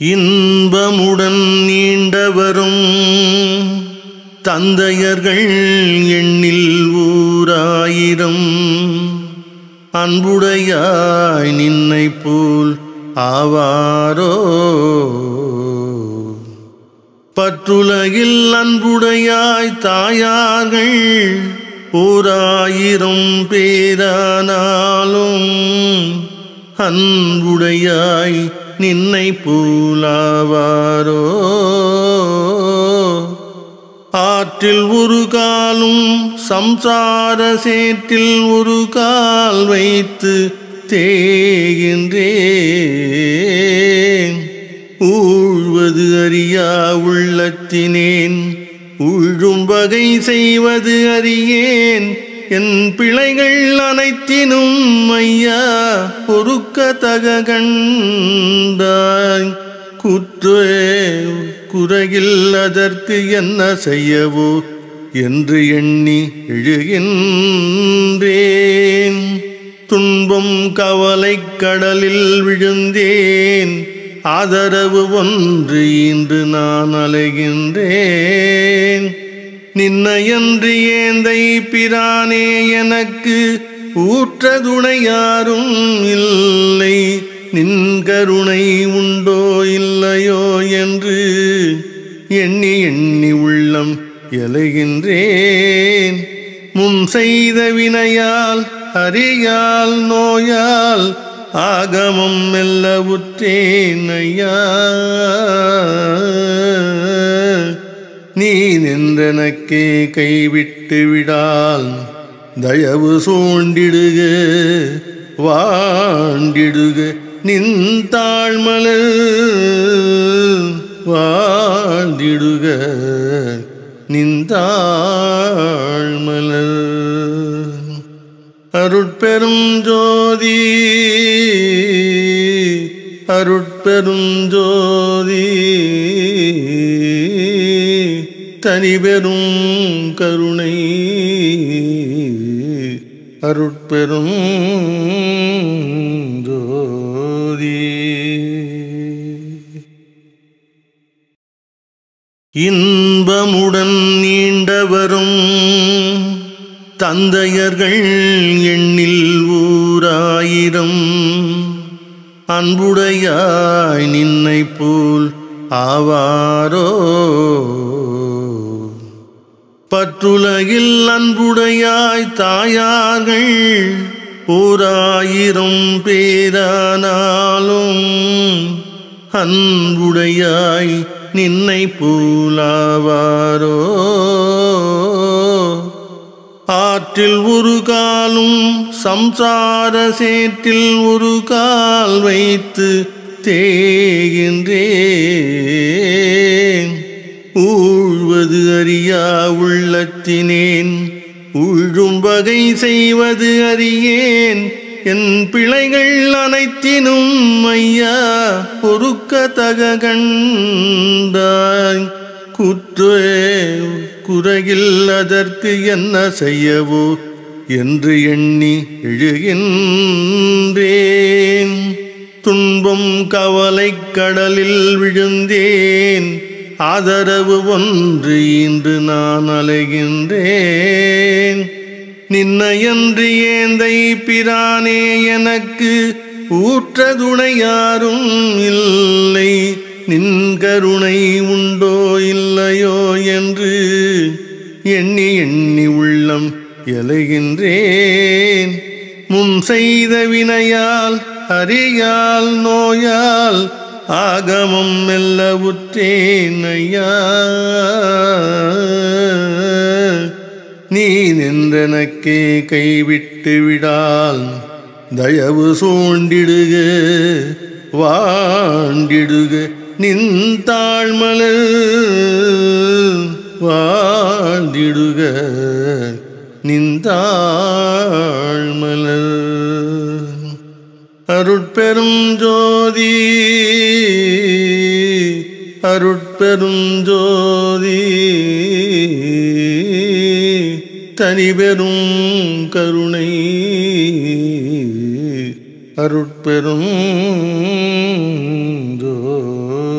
இன்பமுடன் நீண்டவரும் தந்தையர்கள் எண்ணில் ஊராயிரம் அன்புடையாய் நின்னை போல் ஆவாரோ. பற்றுலகில் அன்புடையாய் தாயார்கள் ஓராயிரம் பேரானாலும் அன்புடையாய் நின்னை போலாவாரோ. ஆற்றில் ஒரு காலும் சம்சார சேற்றில் ஒரு கால் வைத்து தேகின்றேன். ஊழ்வது அறியா உள்ளத்தினேன் ஊழும் வகை செய்வது அறியேன். என் பிழைகள் அனைத்தினும் ஐயா பொறுக்கத்தக கண்டாய். குறையில் அதற்கு என்ன செய்யவோ என்று எண்ணி எழுகின்றேன். துன்பம் கவலை கடலில் விழுந்தேன். ஆதரவு ஒன்று இன்று நான் அலைகின்றேன். நின்னையன்று ஏந்தை பிரானே எனக்கு ஊற்ற துணை யாரும் இல்லை. நின் கருணை உண்டோ இல்லையோ என்று எண்ணி எண்ணி உள்ளம் எலைகின்றேன். முன் செய்த வினையால் அறியால் நோயால் ஆகமம் மெல்ல உற்றேன் ஐயா. நீ நின்றனக்கே கைவிட்டு விடால் தயவு சூண்டிடுக வாண்டிடுக நின் தாழ்மலர் வாழ்ந்திடுக நின் தாழ்மலர். அருட்பெரும் ஜோதி அருட்பெரும் ஜோதி தனிபெரும் கருணை அருட்பெரும் ஜோதி. இன்பமுடன் நீண்டவரும் தந்தையர்கள் எண்ணில் ஊராயிரம் அன்புடையாய் நின்னை போல் ஆவாரோ. பற்றுலகில் அன்புடையாய் தாயார்கள் ஓராயிரம் பேரானாலும் அன்புடையாய் நின்னை போலாவாரோ. ஆற்றில் ஒரு காலும் சம்சார சேற்றில் ஒரு கால் வைத்து தேகின்றேன். ஊழ்வது அறியா உள்ளத்தினேன் ஊழும் வகை செய்வது அறியேன். என் பிழைகள் அனைத்தினும் ஐயா பொறுக்கத்தக கண்டாய். குறையில் அதற்கு என்ன செய்யவோ என்று எண்ணி எழுகின்றேன். துன்பம் கவலை கடலில் விழுந்தேன். ஆதரவு ஒன்று இன்று நான் அலைகின்றேன். நின்னையன்று ஏந்தை பிரானே எனக்கு ஊற்ற துணை யாரும் இல்லை. நின் கருணை உண்டோ இல்லையோ என்று எண்ணி எண்ணி உள்ளம் எலைகின்றேன். முன் செய்த வினையால் அறியால் நோயால் ஆகமம் மெல்ல உற்றேன் ஐயா. நீ நின்றனக்கே கைவிட்டு விடால் தயவு சூண்டிடுக வாண்டிடுக நின் தாழ்மலர் வாழ்ந்திடுக நின் தாழ்மலர். அருட்பெரும் ஜோதி அருட்பெரும் ஜோதி தனிபெரும் கருணை அருட்பெரும் ஜோதி.